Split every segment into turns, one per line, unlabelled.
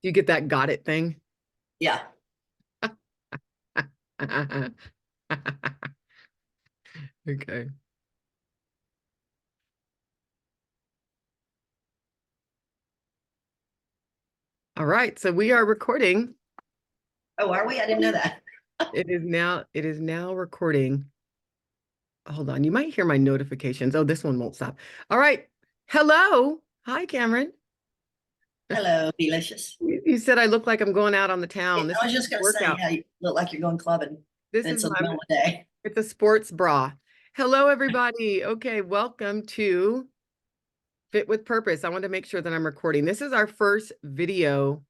Do you get that got it thing?
Yeah.
Okay. All right. So we are recording.
Oh, are we? I didn't know that.
It is now recording. Hold on. You might hear my notifications. Oh, this one won't stop. All right. Hello. Hi, Cameron.
Hello, delicious.
You said I look like I'm going out on the town. This
I
is
was just
a
going to say,
workout.
yeah, you look like you're going clubbing,
This
and
is
it's in the
my
middle of the day.
it's a sports bra. Hello, everybody. Okay, welcome to Fit with Purpose. I want to make sure that I'm recording. This is our first video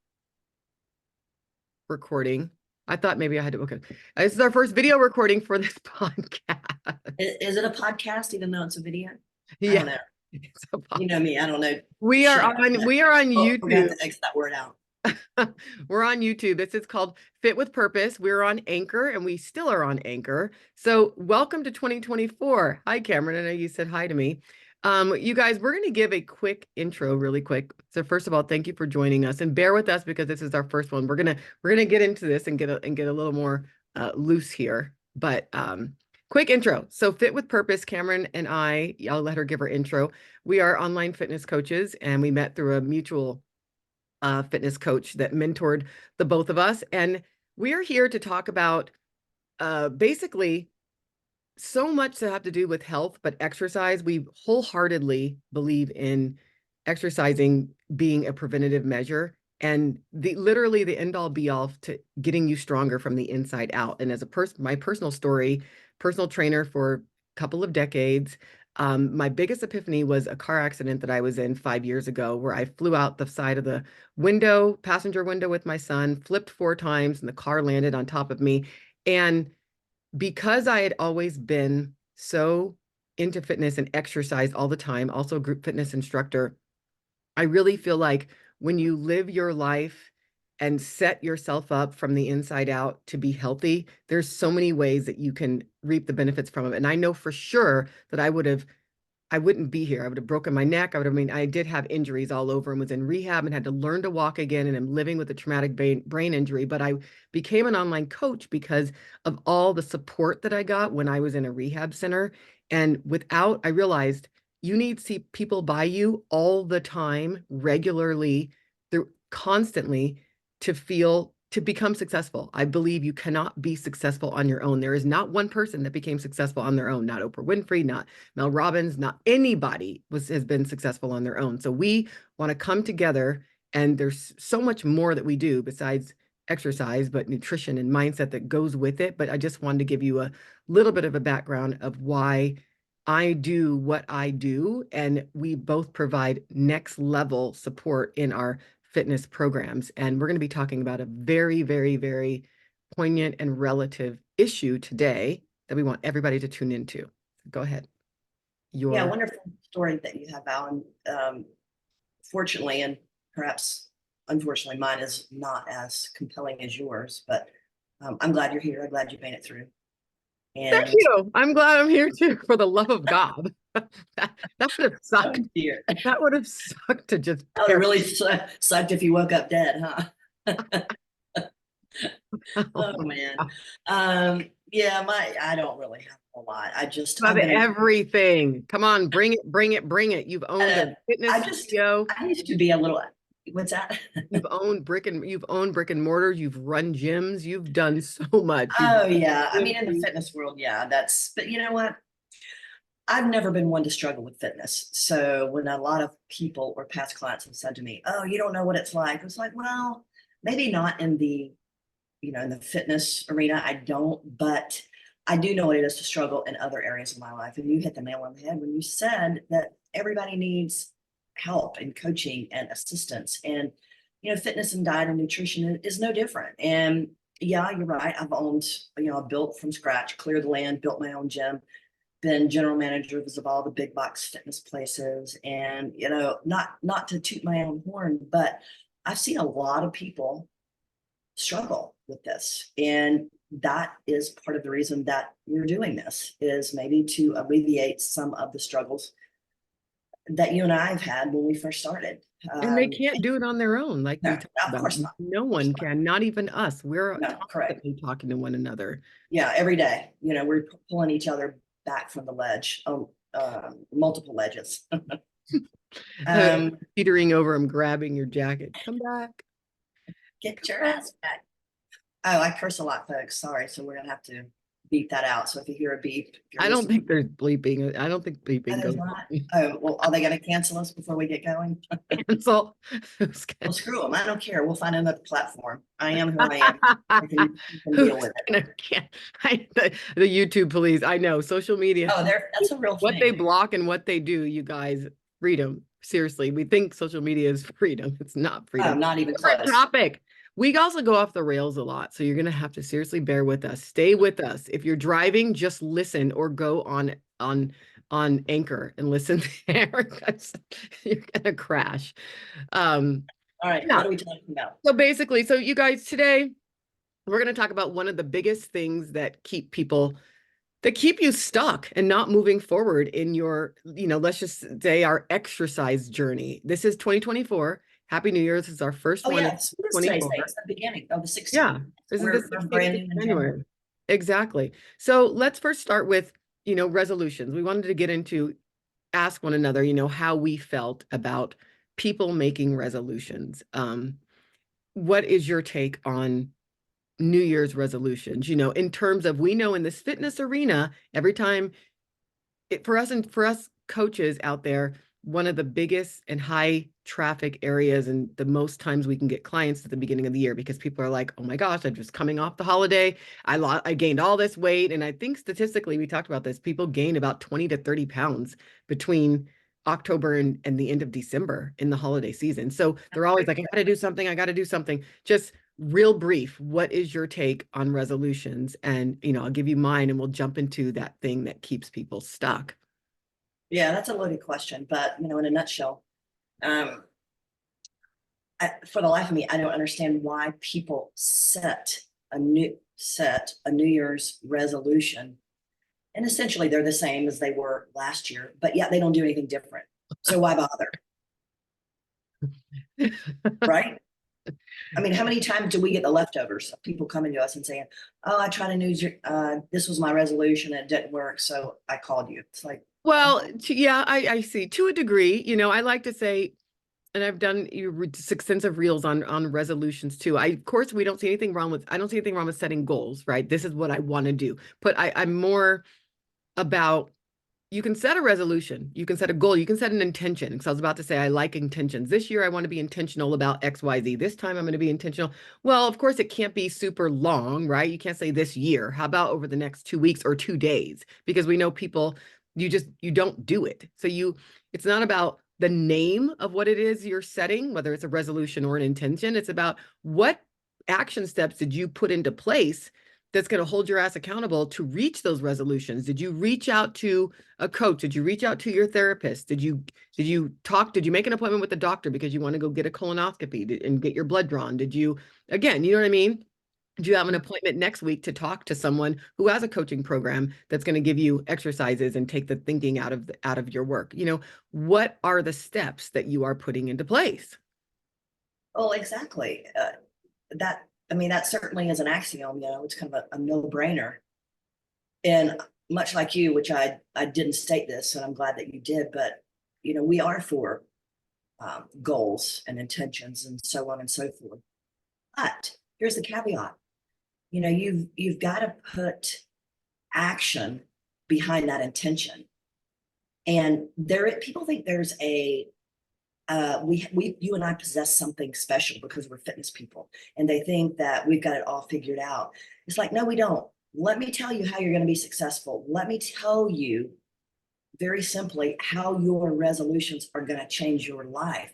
recording. I thought maybe I had to, okay. This is our first video recording for this podcast.
Is it a podcast, even though it's a video? I
Yeah.
don't know.
It's a
You know me, I don't know
We are
shit about
on
that.
we are on
Oh, we're going to
YouTube.
have to X that word out.
We're on YouTube. This is called Fit with Purpose. We're on Anchor and we still are on Anchor. So welcome to 2024. Hi, Cameron. I know you said hi to me. You guys, we're going to give a quick intro really quick. So first of all, thank you for joining us and bear with us because this is our first one. We're gonna get into this and get a little more loose here. But quick intro. So Fit with Purpose, Cameron and I'll let her give her intro. We are online fitness coaches and we met through a mutual fitness coach that mentored the both of us. And we are here to talk about basically so much to have to do with health, but exercise. We wholeheartedly believe in exercising being a preventative measure and literally the end all be all to getting you stronger from the inside out. And as a my personal story, personal trainer for a couple of decades. My biggest epiphany was a car accident that I was in 5 years ago, where I flew out the side of the window, passenger window with my son, flipped 4 times, and the car landed on top of me. And because I had always been so into fitness and exercise all the time, also group fitness instructor, I really feel like when you live your life and set yourself up from the inside out to be healthy, there's so many ways that you can reap the benefits from it. And I know for sure that I wouldn't be here. I would have broken my neck. I did have injuries all over and was in rehab and had to learn to walk again. And I'm living with a traumatic brain injury. But I became an online coach because of all the support that I got when I was in a rehab center. And I realized you need to see people by you all the time, regularly, through constantly to become successful. I believe you cannot be successful on your own. There is not one person that became successful on their own, not Oprah Winfrey, not Mel Robbins, not anybody has been successful on their own. So we want to come together, and there's so much more that we do besides exercise, but nutrition and mindset that goes with it. But I just wanted to give you a little bit of a background of why I do what I do, and we both provide next level support in our fitness programs. And we're going to be talking about a very, very, very poignant and relative issue today that we want everybody to tune into. Go ahead.
Yeah,
Your
wonderful story that you have, Alan. Fortunately, and perhaps unfortunately, mine is not as compelling as yours, but I'm glad you're here. I'm glad you made it through.
Thank
And
you. I'm glad I'm here too, for the love of God. That would have
oh
sucked.
dear,
That would have sucked to just
that would have really sucked if you woke up dead, huh?
oh
Oh
my
man.
God.
Yeah, I don't really have a lot.
About
I've been in,
everything. Come on, bring it, bring it, bring it. You've owned a
I
fitness
just,
studio.
I used to be a little, what's that?
You've owned brick and mortar. You've run gyms. You've done so much.
Oh yeah. I mean, in the fitness world, yeah, but you know what? I've never been one to struggle with fitness. So when a lot of people or past clients have said to me, "Oh, you don't know what it's like," it's like, well, maybe not in in the fitness arena. I don't, but I do know what it is to struggle in other areas of my life. And you hit the nail on the head when you said that everybody needs help and coaching and assistance. And, fitness and diet and nutrition is no different. And yeah, you're right. I've owned, I built from scratch, cleared the land, built my own gym, been general managers of all the big box fitness places. And, not to toot my own horn, but I've seen a lot of people struggle with this. And that is part of the reason that we're doing this, is maybe to alleviate some of the struggles that you and I have had when we first started.
And they can't do it on their own, like we
No,
talked
of
about.
course not.
No one can, not even us. We're
No, correct.
constantly talking to one another.
Yeah, every day, we're pulling each other back from the ledge, multiple ledges.
Teetering over them, grabbing your jacket. Come back.
Get your ass back. Oh, I curse a lot, folks. Sorry. So we're gonna have to beep that out. So if you hear a beep,
I don't think there's bleeping. I don't think bleeping goes
not. Oh, well, are they gonna cancel us before we get going?
cancel.
Well, screw them. I don't care. We'll find another platform. I am who I am. You can deal with it.
The YouTube police. I know social media.
Oh, that's a real
What
thing.
they block and what they do, you guys. Freedom. Seriously, we think social media is freedom. It's not freedom.
Oh, not even
Different
close.
topic. We also go off the rails a lot, so you're going to have to seriously bear with us. Stay with us. If you're driving, just listen or go on Anchor and listen there because you're going to crash.
All right,
yeah.
what are we talking about?
So basically, so you guys, today we're going to talk about one of the biggest things that keep you stuck and not moving forward in your, let's just say our exercise journey. This is 2024. Happy New Year. This is our first one.
Yes, today's date. It's the beginning of the 16th.
Yeah, this is the 16th of January. Exactly. So let's first start with, resolutions. We wanted to get into, ask one another, how we felt about people making resolutions. What is your take on New Year's resolutions? In terms of, we know in this fitness arena, every time for us coaches out there, one of the biggest and high traffic areas and the most times we can get clients at the beginning of the year, because people are like, oh my gosh, I'm just coming off the holiday. I gained all this weight. And I think statistically, we talked about this, people gain about 20 to 30 pounds between October and the end of December in the holiday season. So they're always like, I got to do something. Just real brief, what is your take on resolutions? And, I'll give you mine and we'll jump into that thing that keeps people stuck.
Yeah, that's a loaded question, but in a nutshell, for the life of me, I don't understand why people set a New Year's resolution, and essentially they're the same as they were last year, but yet they don't do anything different. So why bother? Right? I mean, how many times do we get the leftovers of people coming to us and saying, "Oh, I tried this was my resolution and it didn't work, so I called you." It's like,
well, yeah, I see, to a degree. I like to say, and I've done extensive reels on resolutions too. Of course, I don't see anything wrong with setting goals, right? This is what I want to do. But I'm more about, you can set a resolution, you can set a goal, you can set an intention. Because I was about to say, I like intentions. This year, I want to be intentional about X, Y, Z. This time, I'm going to be intentional. Well, of course, it can't be super long, right? You can't say this year. How about over the next 2 weeks or 2 days? Because we know people, you don't do it. So it's not about the name of what it is you're setting, whether it's a resolution or an intention. It's about what action steps did you put into place that's going to hold your ass accountable to reach those resolutions. Did you reach out to a coach? Did you reach out to your therapist? Did you make an appointment with the doctor because you want to go get a colonoscopy and get your blood drawn? Did you, again, you know what I mean? Do you have an appointment next week to talk to someone who has a coaching program that's going to give you exercises and take the thinking out of your work? What are the steps that you are putting into place?
Oh, exactly. That certainly is an axiom. It's kind of a no-brainer. And much like you, which I didn't state this, and I'm glad that you did, but we are for goals and intentions and so on and so forth. But here's the caveat. You've got to put action behind that intention. And people think there's you and I possess something special because we're fitness people, and they think that we've got it all figured out. It's like, no, we don't. Let me tell you how you're going to be successful. Let me tell you very simply how your resolutions are going to change your life.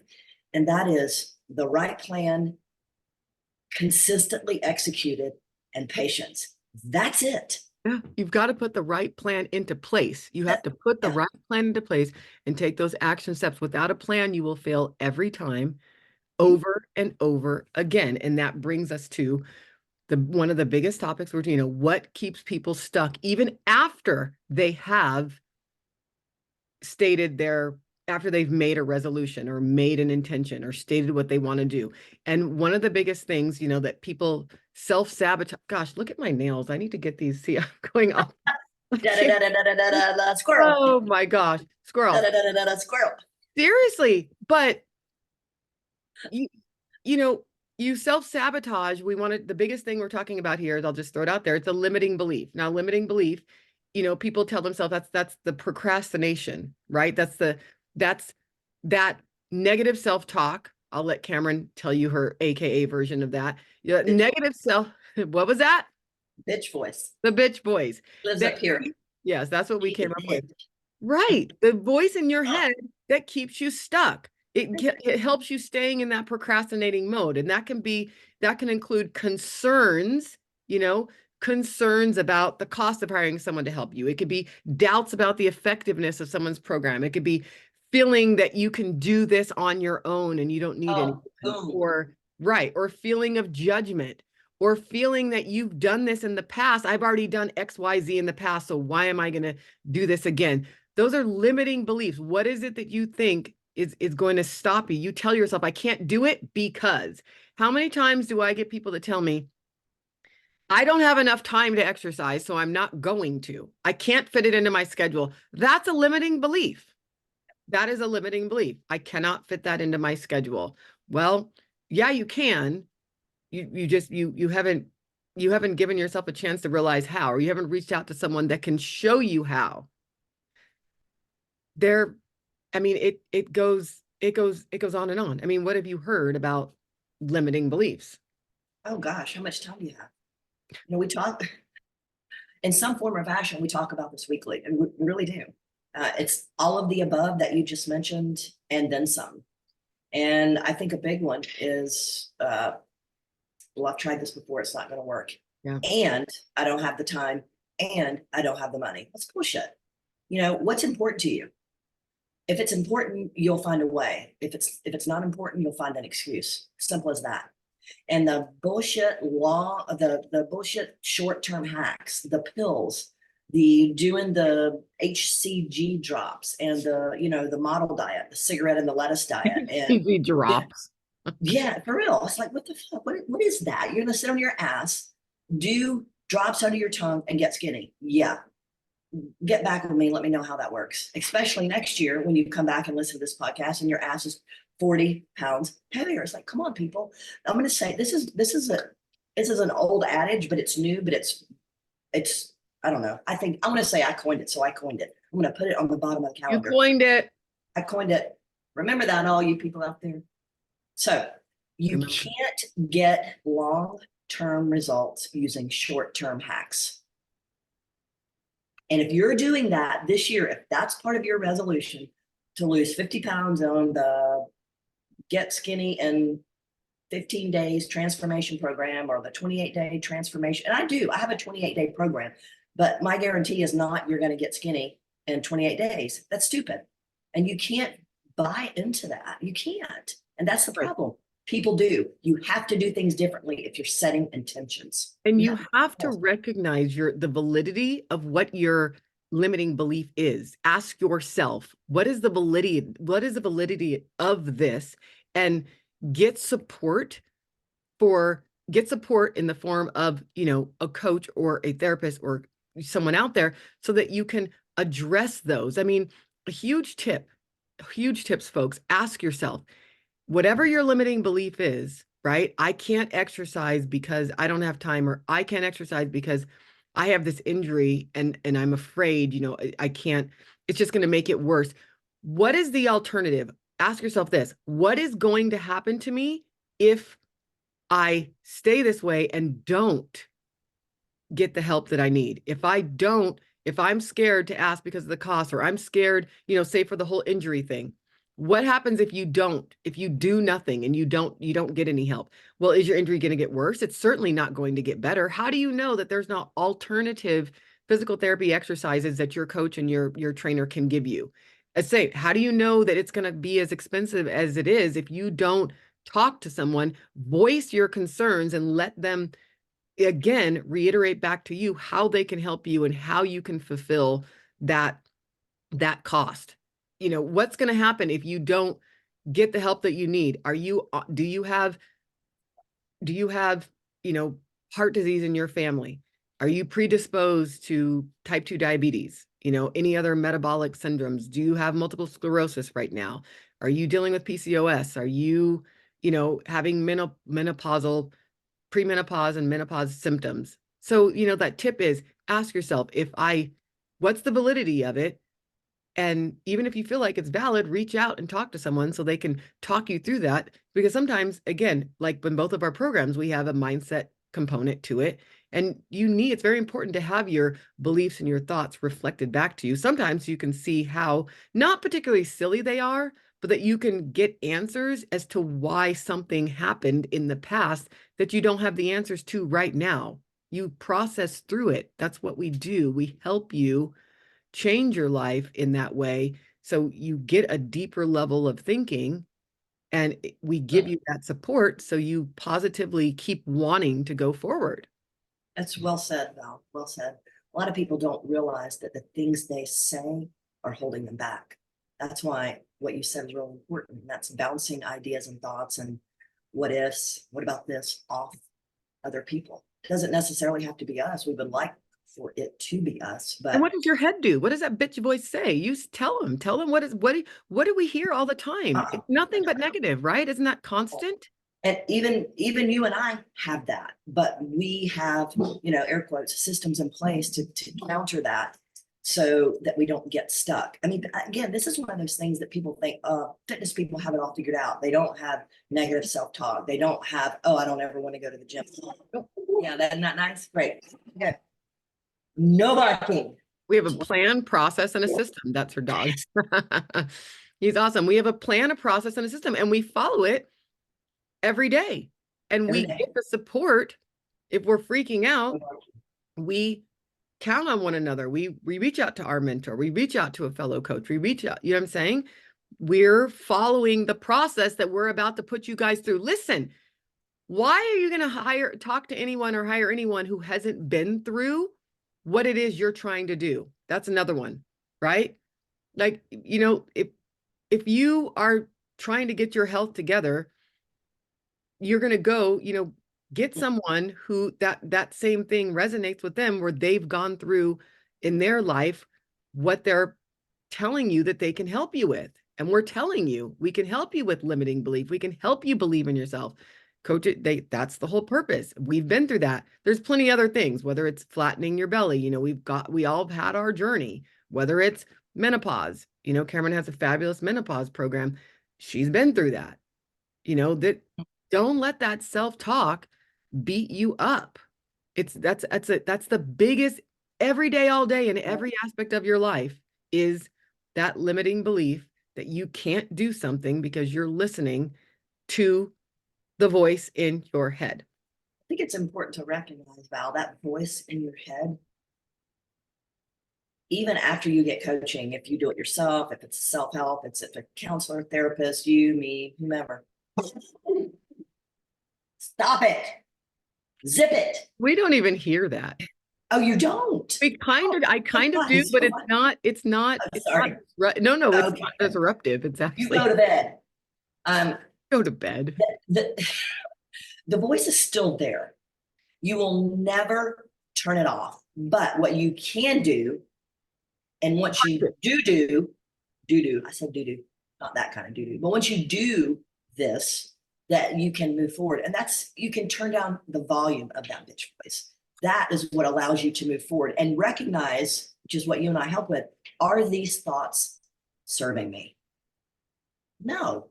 And that is the right plan, consistently executed, and patience. That's it.
Yeah, you've got to put the right plan into place. You have to put the right plan into place and take those action steps. Without a plan, you will fail every time, over and over again. And that brings us to one of the biggest topics, what keeps people stuck even after they have stated their after they've made a resolution or made an intention or stated what they want to do. And one of the biggest things, you know, that people self-sabotage, gosh, look at my nails. I need to get these, see, I'm going off.
Da da da da da da da da squirrel.
Oh my gosh,
Da
squirrel.
da da da da da squirrel.
Seriously, but you, you know, you self-sabotage. We wanted, the biggest thing we're talking about here is, I'll just throw it out there. It's a limiting belief. Now, limiting belief, you know, people tell themselves that's the procrastination, right? That's that negative self-talk. I'll let Cameron tell you her AKA version of that. Yeah, negative self, what was that?
Bitch voice.
The bitch voice.
Lives
That,
up here.
yes, that's what we came up with. Right. The voice in your head that keeps you stuck. It helps you staying in that procrastinating mode. And that can include concerns, you know, concerns about the cost of hiring someone to help you. It could be doubts about the effectiveness of someone's program. It could be feeling that you can do this on your own and you don't need anyone, or right, or feeling of judgment, or feeling that you've done this in the past. I've already done XYZ in the past, so why am I going to do this again? Those are limiting beliefs. What is it that you think is going to stop you? You tell yourself, I can't do it because. How many times do I get people to tell me, I don't have enough time to exercise, so I'm not going to. I can't fit it into my schedule. That's a limiting belief. That is a limiting belief. I cannot fit that into my schedule. Well, yeah, you can. You haven't given yourself a chance to realize how, or you haven't reached out to someone that can show you how. I mean, it goes on and on. I mean, what have you heard about limiting beliefs?
Oh gosh, how much time do you have? You know, we talk in some form or fashion, we talk about this weekly, and we really do. It's all of the above that you just mentioned, and then some. And I think a big one is, well, I've tried this before, it's not going to work.
Yeah.
And I don't have the time, and I don't have the money. That's bullshit. You know, what's important to you? If it's important, you'll find a way. If it's not important, you'll find an excuse. Simple as that. And the bullshit the bullshit short-term hacks, the pills, the doing the HCG drops, and the model diet, the cigarette and the lettuce diet, and
drops.
Yeah, for real. It's like, what the fuck? What is that? You're gonna sit on your ass, do drops under your tongue, and get skinny. Yeah. Get back with me. Let me know how that works. Especially next year when you come back and listen to this podcast and your ass is 40 pounds heavier. It's like, come on, people. I'm gonna say this is an old adage, but it's new, but it's I don't know. I think I'm gonna say I coined it, so I coined it. I'm gonna put it on the bottom of the calendar.
You coined it.
I coined it. Remember that, all you people out there. So you can't get long-term results using short-term hacks. And if you're doing that this year, if that's part of your resolution to lose 50 pounds on the Get Skinny in 15 days transformation program, or the 28-day transformation, and I have a 28-day program, but my guarantee is not you're going to get skinny in 28 days. That's stupid. And you can't buy into that. You can't. And that's the problem. People do. You have to do things differently if you're setting intentions.
And you have to recognize the validity of what your limiting belief is. Ask yourself, what is the validity of this? And get support in the form of, a coach or a therapist or someone out there, so that you can address those. I mean, huge tips, folks. Ask yourself, whatever your limiting belief is, right? I can't exercise because I don't have time, or I can't exercise because I have this injury and I'm afraid, I can't, it's just going to make it worse. What is the alternative? Ask yourself this: what is going to happen to me if I stay this way and don't get the help that I need? If I'm scared to ask because of the cost, or I'm scared, say for the whole injury thing, what happens if you do nothing and you don't get any help? Well, is your injury going to get worse? It's certainly not going to get better. How do you know that there's not alternative physical therapy exercises that your coach and your trainer can give you? How do you know that it's going to be as expensive as it is if you don't talk to someone, voice your concerns, and let them, again, reiterate back to you how they can help you and how you can fulfill that cost? you know, what's going to happen if you don't get the help that you need? Do you have, you know, heart disease in your family? Are you predisposed to type 2 diabetes? You know, any other metabolic syndromes? Do you have multiple sclerosis right now? Are you dealing with PCOS? Are you, you know, having menopausal, premenopause and menopause symptoms? So, you know, that tip is ask yourself, what's the validity of it? And even if you feel like it's valid, reach out and talk to someone so they can talk you through that. Because sometimes, again, like when both of our programs, we have a mindset component to it. And it's very important to have your beliefs and your thoughts reflected back to you. Sometimes you can see how not particularly silly they are, but that you can get answers as to why something happened in the past that you don't have the answers to right now. You process through it. That's what we do. We help you change your life in that way. So you get a deeper level of thinking and we give you that support so you positively keep wanting to go forward.
That's well said, Val. Well said. A lot of people don't realize that the things they say are holding them back. That's why what you said is really important. And that's bouncing ideas and thoughts and what ifs, what about this off other people. It doesn't necessarily have to be us. We would like for it to be us,
And
but
what does your head do? What does that bitch voice say? Tell them what do we hear all the time?
uh-uh.
It's nothing but negative, right? Isn't that constant?
And even you and I have that, but we have, you know, air quotes, systems in place to counter that so that we don't get stuck. I mean, again, this is one of those things that people think, fitness people have it all figured out. They don't have negative self-talk. They don't have, oh, I don't ever want to go to the gym. Yeah, that's not nice. Great. Okay. No barking.
We have a plan, process, and a system. That's her dog. He's awesome. We have a plan, a process, and a system, and we follow it every day. And
Every
we
day.
get the support. If we're freaking out, we count on one another. We reach out to our mentor. We reach out to a fellow coach. We reach out, you know what I'm saying? We're following the process that we're about to put you guys through. Listen, why are you going to talk to anyone or hire anyone who hasn't been through what it is you're trying to do? That's another one, right? Like, you know, if you are trying to get your health together, you're going to go, you know, get someone who that same thing resonates with them, where they've gone through in their life what they're telling you that they can help you with. And we're telling you, we can help you with limiting belief. We can help you believe in yourself. Coach it, that's the whole purpose. We've been through that. There's plenty other things, whether it's flattening your belly, you know, we all have had our journey, whether it's menopause, you know, Cameron has a fabulous menopause program. She's been through that, you know, that don't let that self-talk beat you up. That's the biggest every day, all day, in every aspect of your life is that limiting belief that you can't do something because you're listening to the voice in your head.
I think it's important to recognize, Val, that voice in your head, even after you get coaching, if you do it yourself, if it's self-help, it's if a counselor, therapist, you, me, whomever. Stop it. Zip it.
We don't even hear that.
Oh, you don't?
I kind of do, but it's not,
sorry.
no, it's
Okay.
not disruptive. It's
You
actually
go to bed.
go to bed.
The voice is still there. You will never turn it off. But what you can do, and once you do, I said do, not that kind of do, but once you do this, that you can move forward. And that's, you can turn down the volume of that bitch voice. That is what allows you to move forward and recognize, which is what you and I help with, are these thoughts serving me? No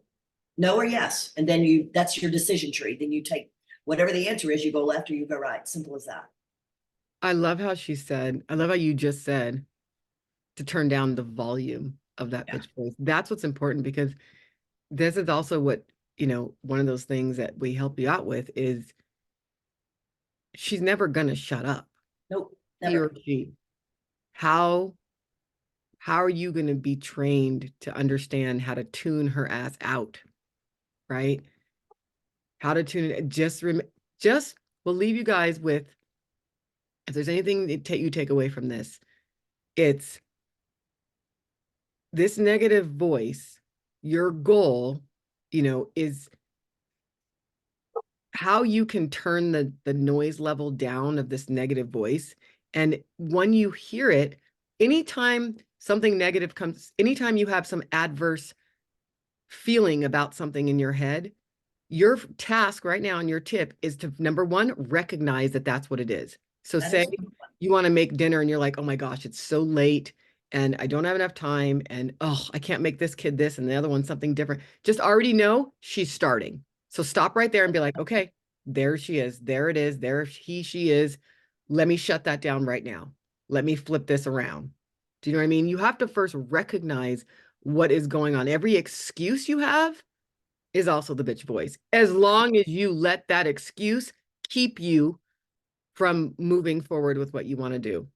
or yes. And then that's your decision tree. Then you take whatever the answer is, you go left or you go right. Simple as that.
I love how you just said to turn down the volume of that bitch voice. That's what's important, because this is also what, you know, one of those things that we help you out with is she's never gonna shut up.
Nope.
He or she. How are you going to be trained to understand how to tune her ass out, right? How to tune it. Just we'll leave you guys with, if there's anything that you take away from this, it's this negative voice, your goal, is how you can turn the noise level down of this negative voice. And when you hear it, anytime something negative comes, anytime you have some adverse feeling about something in your head, your task right now and your tip is to, number one, recognize that that's what it is. So
That
say
is
you want to make dinner and you're like, oh my gosh, it's so late and I don't have enough time and oh, I can't make this kid this and the other one something different. Just already know she's starting. So stop right there and be like, okay, there she is. There it is. There she is. Let me shut that down right now. Let me flip this around. Do you know what I mean? You have to first recognize what is going on. Every excuse you have is also the bitch voice. As long as you let that excuse keep you from moving forward with what you want to do.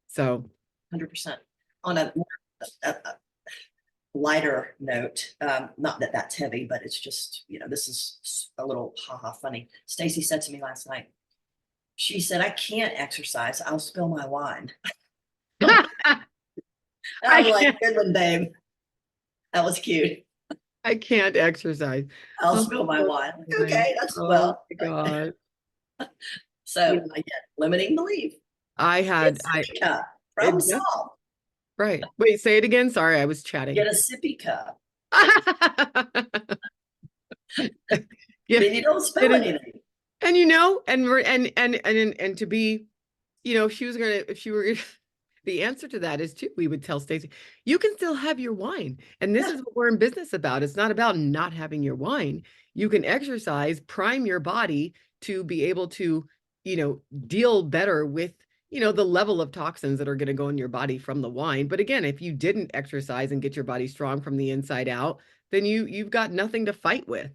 So
100%. On a lighter note, not that that's heavy, but it's just, this is a little haha funny. Stacy said to me last night, she said, I can't exercise. I'll spill my wine. I was like, good one, babe. That was cute.
I can't exercise.
I'll
Oh,
spill my wine.
my-
Okay, that's
oh
well.
my God.
So
Yeah.
again, limiting belief.
I had,
Get a
I,
sippy cup. Problem
yeah,
solved.
right. Wait, say it again. Sorry, I was chatting.
Get a sippy cup.
Yeah.
Then you don't spill anything.
And and to be, if she was gonna, if she were the answer to that is too, we would tell Stacy, you can still have your wine. And this is what we're in business about. It's not about not having your wine. You can exercise, prime your body to be able to, deal better with, the level of toxins that are going to go in your body from the wine. But again, if you didn't exercise and get your body strong from the inside out, then you've got nothing to fight with.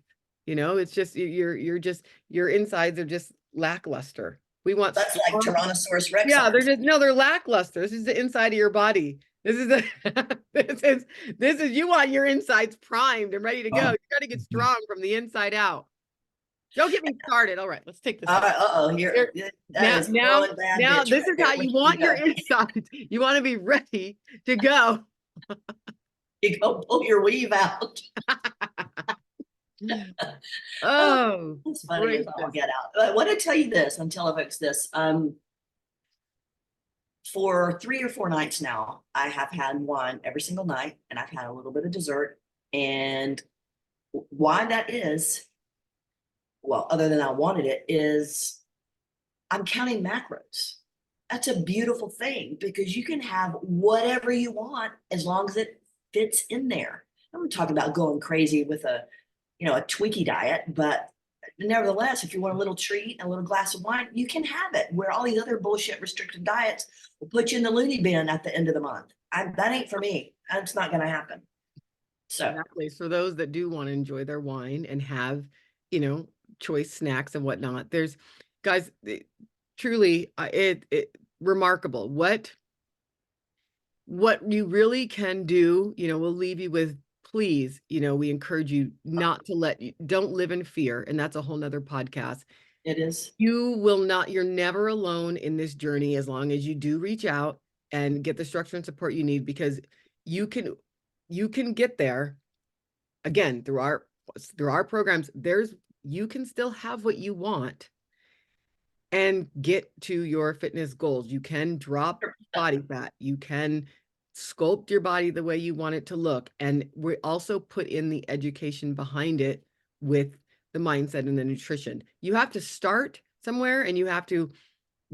It's just your insides are just lackluster. We want
That's like Tyrannosaurus Rex.
yeah, they're lackluster. This is the inside of your body. This is this is you want your insides primed and ready to go. You got to get strong from the inside out. Don't get me started. All right, let's take this.
Here.
Now, this is how you want your insides. You want to be ready to go.
You go pull your weave out.
Oh,
it's funny as all get out. I want to tell you this and tell folks this. For 3 or 4 nights now, I have had wine every single night, and I've had a little bit of dessert. And why that is, well, other than I wanted it, is I'm counting macros. That's a beautiful thing because you can have whatever you want as long as it fits in there. I'm talking about going crazy with a Twinkie diet, but nevertheless, if you want a little treat, a little glass of wine, you can have it. Where all these other bullshit restricted diets will put you in the loony bin at the end of the month. That ain't for me. That's not going to happen. So
exactly. For those that do want to enjoy their wine and have, choice snacks and whatnot, there's guys, truly, it remarkable what you really can do. We'll leave you with, please, we encourage you not to don't live in fear. And that's a whole nother podcast.
it is.
You're never alone in this journey as long as you do reach out and get the structure and support you need, because you can get there again through our programs. You can still have what you want and get to your fitness goals. You can drop body fat. You can sculpt your body the way you want it to look. And we also put in the education behind it with the mindset and the nutrition. You have to start somewhere and you have to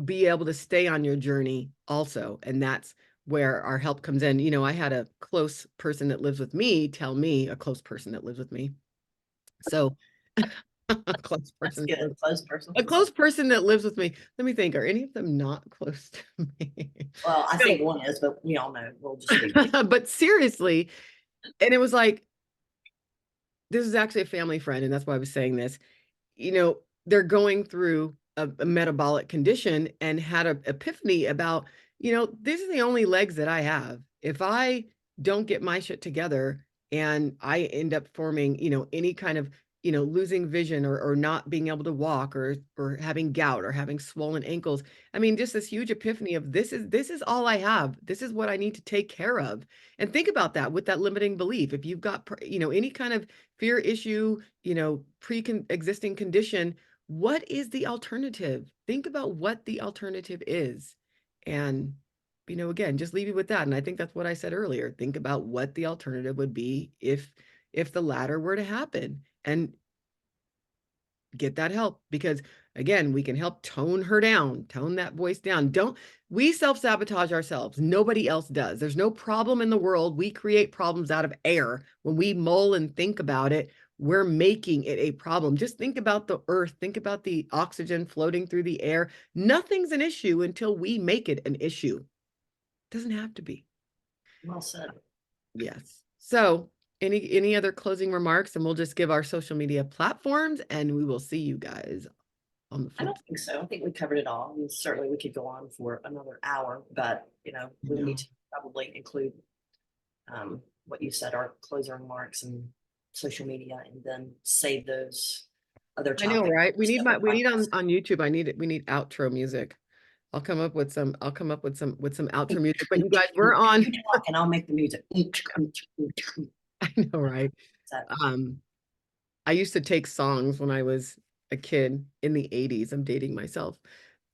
be able to stay on your journey also. And that's where our help comes in. I had a close person that lives with me tell me, a close person that lives with me. So a close person. A close person that lives with me. Let me think. Are any of them not close to me?
Well, I think one is, but we all know. We'll just leave it.
But seriously, and it was like, this is actually a family friend, and that's why I was saying this. They're going through a metabolic condition and had an epiphany about, these are the only legs that I have. If I don't get my shit together and I end up forming, any kind of you know, losing vision or not being able to walk or having gout or having swollen ankles. I mean, just this huge epiphany of this is all I have. This is what I need to take care of. And think about that with that limiting belief. If you've got, you know, any kind of fear issue, you know, pre-existing condition, what is the alternative? Think about what the alternative is. And, you know, again, just leave you with that. And I think that's what I said earlier. Think about what the alternative would be if the latter were to happen, and get that help, because again, we can help tone her down, tone that voice down. We self-sabotage ourselves. Nobody else does. There's no problem in the world. We create problems out of air. When we mull and think about it, we're making it a problem. Just think about the earth. Think about the oxygen floating through the air. Nothing's an issue until we make it an issue. It doesn't have to be.
Well said.
Yes. So any other closing remarks, and we'll just give our social media platforms, and we will see you guys on the
I
flip.
don't think so. I think we covered it all. I mean, certainly we could go on for another hour, but you know, we
Yeah.
need to probably include what you said, our closing remarks and social media, and then save those other
I know,
topics.
right? We need
Podcast.
on YouTube. We need outro music. I'll come up with some outro music. But you guys, we're on.
You talk and I'll make the music.
I know, right? I used to take songs when I was a kid in the 80s. I'm dating myself.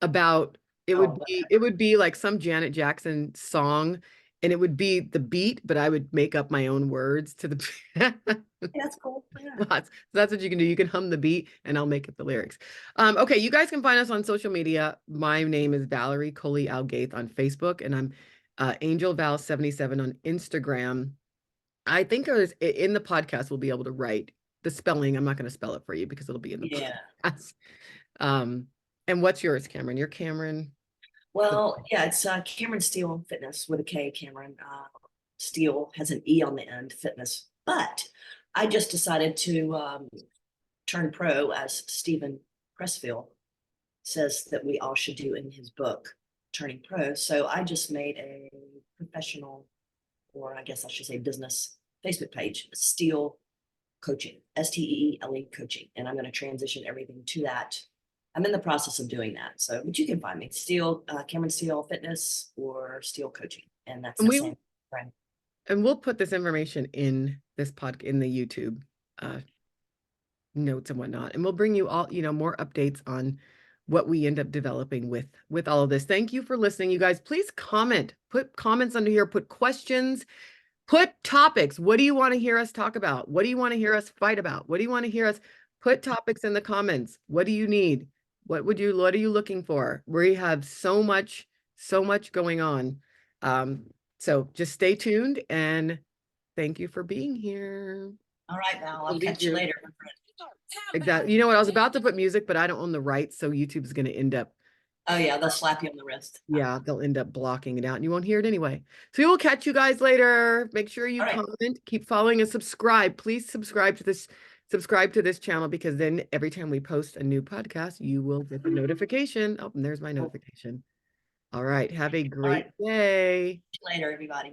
About it would be like some Janet Jackson song, and it would be the beat, but I would make up my own words to the
That's cool. Yeah.
So that's what you can do. You can hum the beat and I'll make up the lyrics. Okay, you guys can find us on social media. My name is Valerie Coley Algaith on Facebook, and I'm Angel Val 77 on Instagram. I think in the podcast we'll be able to write the spelling. I'm not going to spell it for you because it'll be in the podcast. And what's yours, Cameron? You're Cameron.
Well, yeah, it's Cameron Steele Fitness with a K. Cameron Steele has an E on the end, fitness. But I just decided to turn pro, as Stephen Pressfield says that we all should do in his book, Turning Pro. So I just made a professional, or I guess I should say business, Facebook page, Steele Coaching, STEELE Coaching. And I'm going to transition everything to that. I'm in the process of doing that. So, but you can find me Steele, Cameron Steele Fitness or Steele Coaching. And that's the same brand.
And we'll put this information in this in the YouTube notes and whatnot. And we'll bring you all, you know, more updates on what we end up developing with all of this. Thank you for listening, you guys. Please comment, put comments under here, put questions, put topics. What do you want to hear us talk about? What do you want to hear us fight about? What do you want to hear us put topics in the comments? What do you need? What are you looking for? We have so much going on. So just stay tuned, and thank you for being here.
All right, Val, I'll catch you later.
Exactly. You know what? I was about to put music, but I don't own the rights, so YouTube's going to end up.
Oh yeah, they'll slap you on the wrist.
Yeah, they'll end up blocking it out, and you won't hear it anyway. So we will catch you guys later. Make sure you comment, keep following, and subscribe. Please subscribe to this channel, because then every time we post a new podcast, you will get the notification. Oh, and there's my notification. All right. Have a great day.
See you later, everybody.